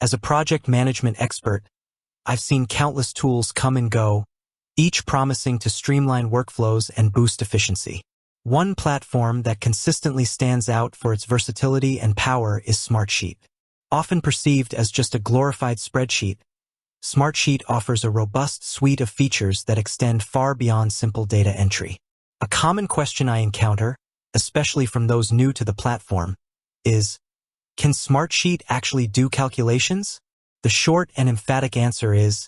As a project management expert, I've seen countless tools come and go, each promising to streamline workflows and boost efficiency. One platform that consistently stands out for its versatility and power is Smartsheet. Often perceived as just a glorified spreadsheet, Smartsheet offers a robust suite of features that extend far beyond simple data entry. A common question I encounter, especially from those new to the platform, is, can Smartsheet actually do calculations? The short and emphatic answer is,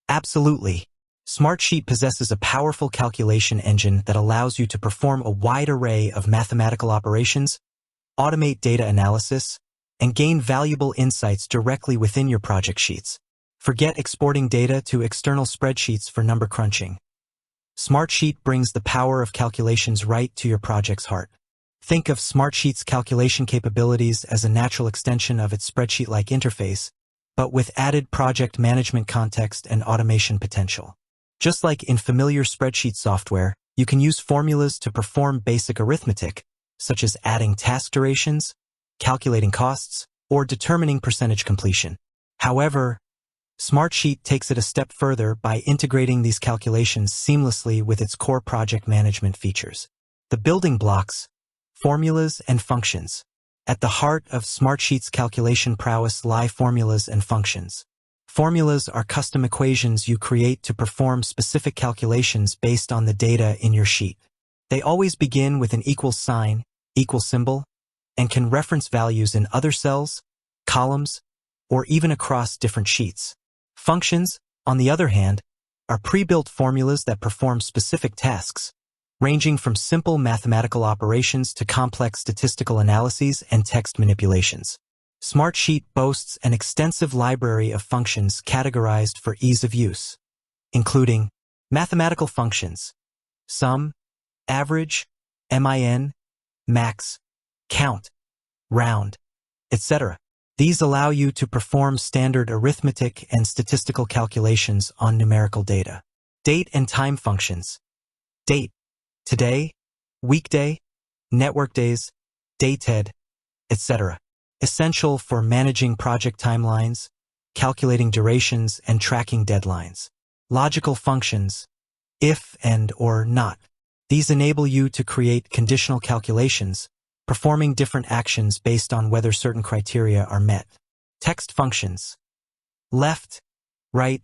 absolutely. Smartsheet possesses a powerful calculation engine that allows you to perform a wide array of mathematical operations, automate data analysis, and gain valuable insights directly within your project sheets. Forget exporting data to external spreadsheets for number crunching. Smartsheet brings the power of calculations right to your project's heart. Think of Smartsheet's calculation capabilities as a natural extension of its spreadsheet-like interface, but with added project management context and automation potential. Just like in familiar spreadsheet software, you can use formulas to perform basic arithmetic, such as adding task durations, calculating costs, or determining percentage completion. However, Smartsheet takes it a step further by integrating these calculations seamlessly with its core project management features. The building blocks, formulas, and functions. At the heart of Smartsheet's calculation prowess lie formulas and functions. Formulas are custom equations you create to perform specific calculations based on the data in your sheet. They always begin with an equal sign, equal symbol, and can reference values in other cells, columns, or even across different sheets. Functions, on the other hand, are pre-built formulas that perform specific tasks, ranging from simple mathematical operations to complex statistical analyses and text manipulations. Smartsheet boasts an extensive library of functions categorized for ease of use, including mathematical functions, sum, average, min, max, count, round, etc. These allow you to perform standard arithmetic and statistical calculations on numerical data. Date and time functions. Date, today, weekday, network days, dated, etc. Essential for managing project timelines, calculating durations, and tracking deadlines. Logical functions, if and or not. These enable you to create conditional calculations, performing different actions based on whether certain criteria are met. Text functions, left, right,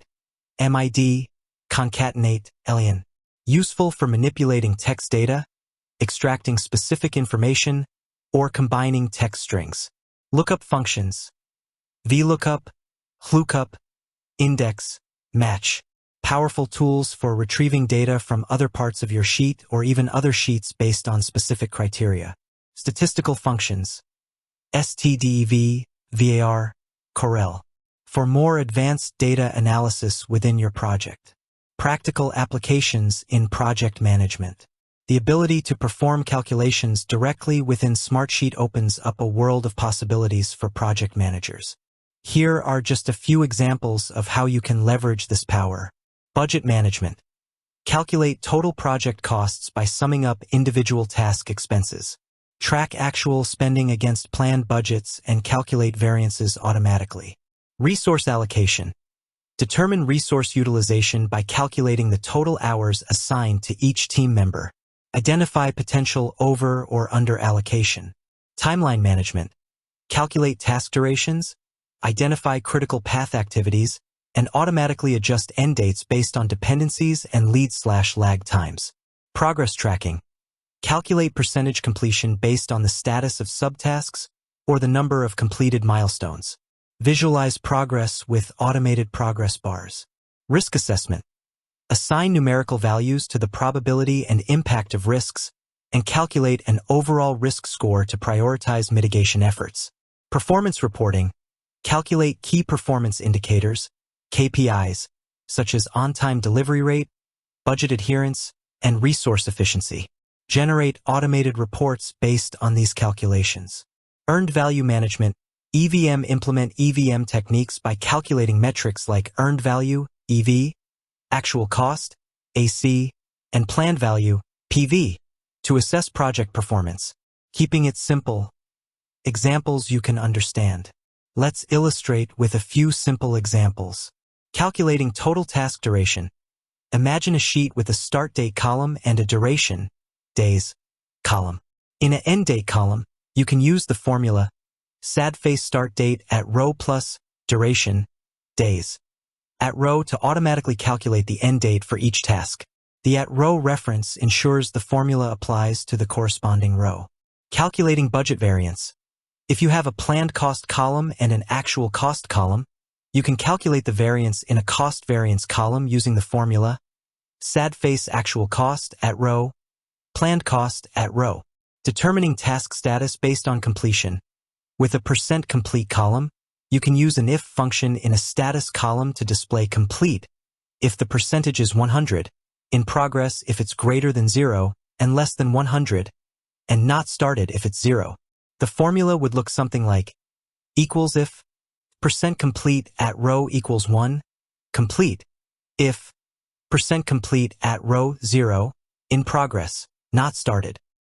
mid, concatenate, alien. Useful for manipulating text data, extracting specific information, or combining text strings. Lookup functions, VLOOKUP, HLOOKUP, index, match. Powerful tools for retrieving data from other parts of your sheet or even other sheets based on specific criteria. Statistical functions, STDEV, VAR, Corel. For more advanced data analysis within your project. Practical applications in project management. The ability to perform calculations directly within Smartsheet opens up a world of possibilities for project managers. Here are just a few examples of how you can leverage this power. Budget management. Calculate total project costs by summing up individual task expenses. Track actual spending against planned budgets and calculate variances automatically. Resource allocation. Determine resource utilization by calculating the total hours assigned to each team member. Identify potential over or under allocation. Timeline management. Calculate task durations, identify critical path activities, and automatically adjust end dates based on dependencies and lead/lag times. Progress tracking. Calculate percentage completion based on the status of subtasks or the number of completed milestones. Visualize progress with automated progress bars. Risk assessment. Assign numerical values to the probability and impact of risks, and calculate an overall risk score to prioritize mitigation efforts. Performance reporting. Calculate key performance indicators, KPIs, such as on-time delivery rate, budget adherence, and resource efficiency. Generate automated reports based on these calculations. Earned value management. EVM. Implement EVM techniques by calculating metrics like earned value, EV, actual cost, AC, and planned value, PV, to assess project performance. Keeping it simple. Examples you can understand. Let's illustrate with a few simple examples. Calculating total task duration. Imagine a sheet with a start date column and a duration, days, column. In an end date column, you can use the formula sad face start date at row plus duration, days, at row to automatically calculate the end date for each task. The at row reference ensures the formula applies to the corresponding row. Calculating budget variance. If you have a planned cost column and an actual cost column, you can calculate the variance in a cost variance column using the formula sad face actual cost at row, planned cost at row. Determining task status based on completion. With a percent complete column, you can use an if function in a status column to display complete if the percentage is 100, in progress if it's greater than 0 and less than 100, and not started if it's 0. The formula would look something like equals if percent complete at row equals 1, complete, if percent complete at row 0, in progress, not started.